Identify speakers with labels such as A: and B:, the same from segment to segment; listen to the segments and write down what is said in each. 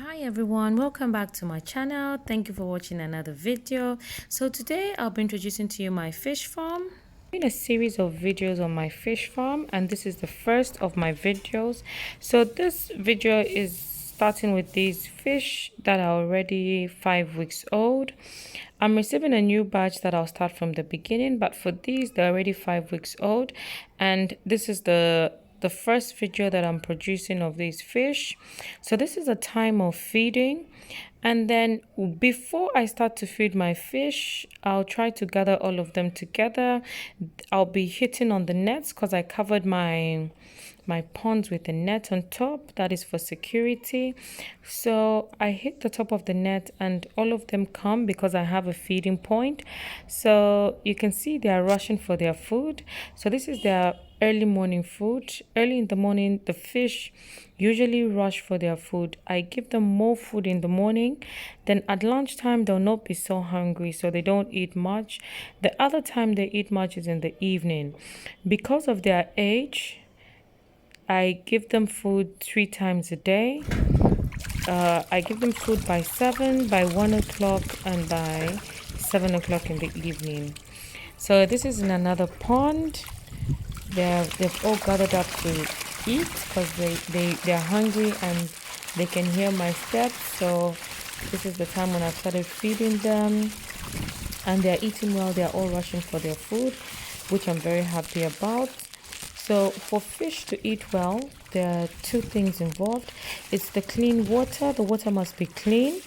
A: Hi everyone, welcome back to my channel. Thank you for watching another video. So today I'll be introducing to you my fish farm. I'm doing a series of videos on my fish farm, and this is the first of my videos. So this video is starting with these fish that are already 5 weeks old. I'm receiving a new batch that I'll start from the beginning, but for these they're already 5 weeks old, and this is the first video that I'm producing of these fish. So this is a time of feeding, and then before I start to feed my fish, I'll try to gather all of them together. I'll be hitting on the nets because I covered my ponds with a net on top that is for security. So I hit the top of the net and all of them come because I have a feeding point. So you can see they are rushing for their food. So this is their early morning food. Early in the morning, the fish usually rush for their food. I give them more food in the morning. Then at lunchtime, they'll not be so hungry, so they don't eat much. The other time they eat much is in the evening. Because of their age, I give them food 3 times a day. I give them food by 7, by 1 o'clock, and by 7 o'clock in the evening. So this is in another pond. They've all gathered up to eat because they're hungry and they can hear my steps. So this is the time when I've started feeding them, and they're eating well. They're all rushing for their food, which I'm very happy about. So for fish to eat well, there are 2 things involved. It's the clean water. The water must be clean.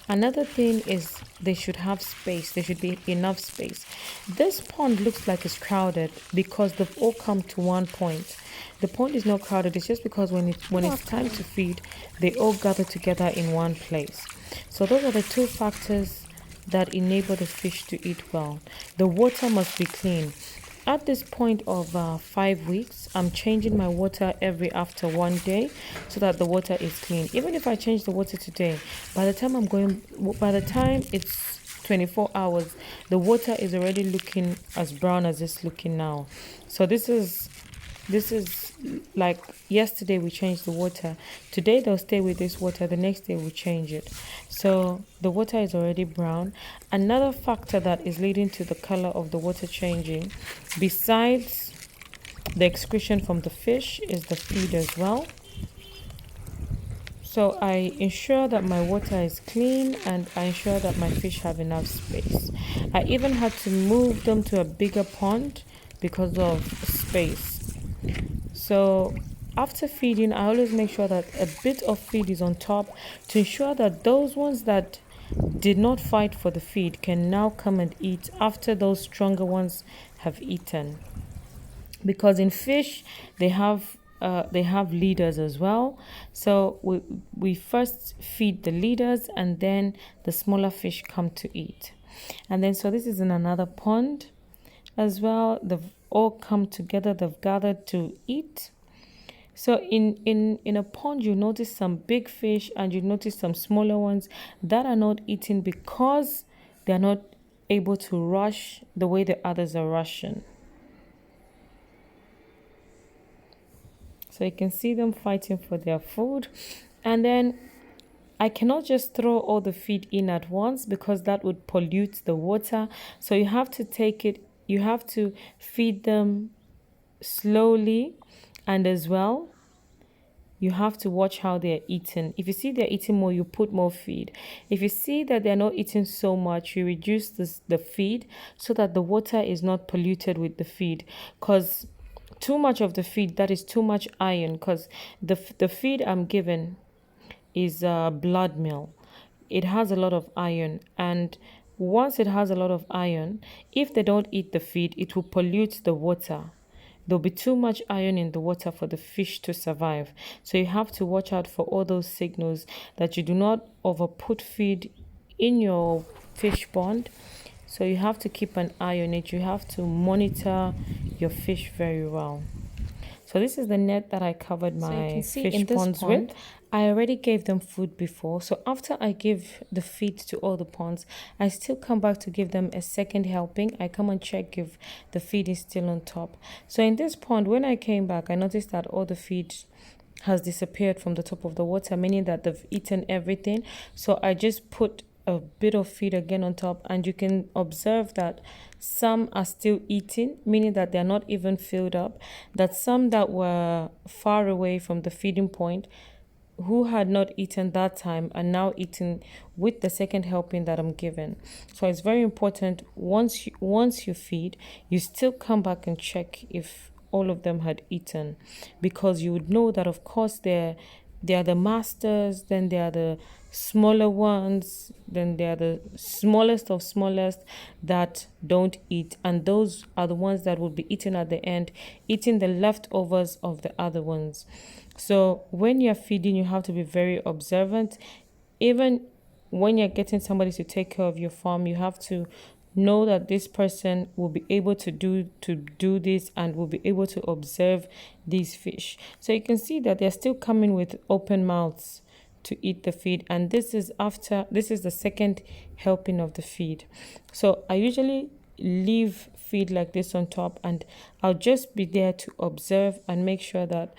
A: Another thing is they should have space. There should be enough space. This pond looks like it's crowded because they've all come to one point. The pond is not crowded. It's just because when it's time to feed, they all gather together in one place. So those are the 2 factors that enable the fish to eat well. The water must be clean. At this point of 5 weeks, I'm changing my water every after 1 day so that the water is clean. Even if I change the water today, by the time it's 24 hours, the water is already looking as brown as it's looking now. So this is like yesterday we changed the water. Today they'll stay with this water. The next day we change it. So the water is already brown. Another factor that is leading to the color of the water changing, besides the excretion from the fish, is the feed as well. So I ensure that my water is clean and I ensure that my fish have enough space. I even had to move them to a bigger pond because of space. So after feeding, I always make sure that a bit of feed is on top to ensure that those ones that did not fight for the feed can now come and eat after those stronger ones have eaten. Because in fish, they have leaders as well. So we first feed the leaders and then the smaller fish come to eat. And then so this is in another pond as well. They've all come together, they've gathered to eat. So in a pond, you notice some big fish and you notice some smaller ones that are not eating because they're not able to rush the way the others are rushing. So you can see them fighting for their food. And then I cannot just throw all the feed in at once because that would pollute the water. So you have to feed them slowly, and as well, you have to watch how they're eating. If you see they're eating more, you put more feed. If you see that they're not eating so much, you reduce the feed so that the water is not polluted with the feed. Because too much of the feed, that is too much iron, because the feed I'm given is blood meal. It has a lot of iron, and once it has a lot of iron, if they don't eat the feed, it will pollute the water. There'll be too much iron in the water for the fish to survive. So you have to watch out for all those signals that you do not over put feed in your fish pond. So you have to keep an eye on it. You have to monitor your fish very well. So this is the net that I covered my fish ponds with. I already gave them food before. So after I give the feed to all the ponds, I still come back to give them a second helping. I come and check if the feed is still on top. So in this pond, when I came back, I noticed that all the feed has disappeared from the top of the water, meaning that they've eaten everything. So I just put a bit of feed again on top, and you can observe that some are still eating, meaning that they're not even filled up, that some that were far away from the feeding point who had not eaten that time are now eating with the second helping that I'm given. So it's very important, once you feed, you still come back and check if all of them had eaten, because you would know that of course they are the masters, then they are the smaller ones, then they are the smallest of smallest that don't eat, and those are the ones that will be eaten at the end, eating the leftovers of the other ones. So when you're feeding, you have to be very observant. Even when you're getting somebody to take care of your farm, you have to know that this person will be able to do this and will be able to observe these fish. So you can see that they're still coming with open mouths to eat the feed, and this is the second helping of the feed. So I usually leave feed like this on top, and I'll just be there to observe and make sure that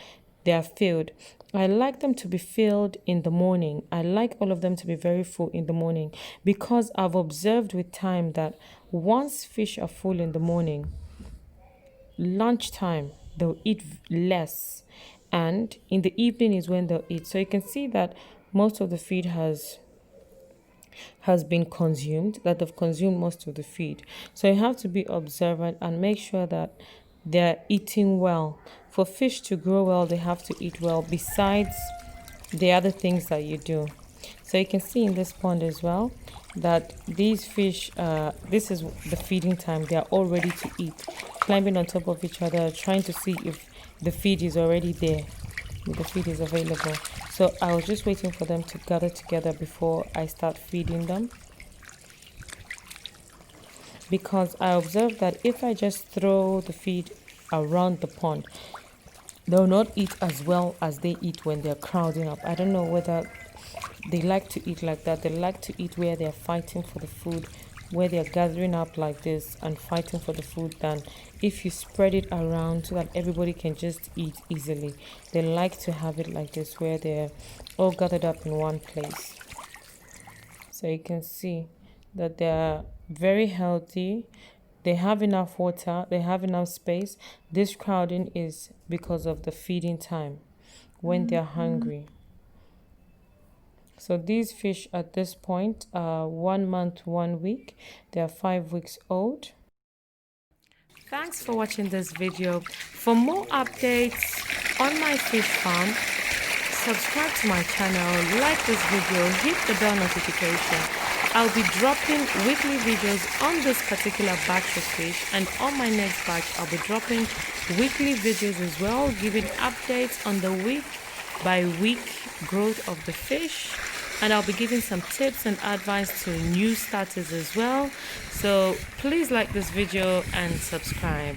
A: they are filled. I like them to be filled in the morning. I like all of them to be very full in the morning, because I've observed with time that once fish are full in the morning, lunchtime they'll eat less, and in the evening is when they'll eat. So you can see that most of the feed has been consumed, that they've consumed most of the feed. So you have to be observant and make sure that they're eating well. For fish to grow well, they have to eat well, besides the other things that you do. So you can see in this pond as well that these fish, this is the feeding time. They are all ready to eat, climbing on top of each other, trying to see if the feed is already there, if the feed is available. So I was just waiting for them to gather together before I start feeding them, because I observed that if I just throw the feed around the pond, they'll not eat as well as they eat when they're crowding up. I don't know whether they like to eat like that. They like to eat where they're fighting for the food, where they're gathering up like this and fighting for the food, than if you spread it around so that everybody can just eat easily. They like to have it like this, where they're all gathered up in one place. So you can see that they're very healthy. They have enough water, they have enough space. This crowding is because of the feeding time, when they're hungry. So these fish at this point are 1 month, 1 week. They are 5 weeks old. Thanks for watching this video. For more updates on my fish farm, subscribe to my channel, like this video, hit the bell notification. I'll be dropping weekly videos on this particular batch of fish, and on my next batch I'll be dropping weekly videos as well, giving updates on the week by week growth of the fish, and I'll be giving some tips and advice to new starters as well. So please like this video and subscribe.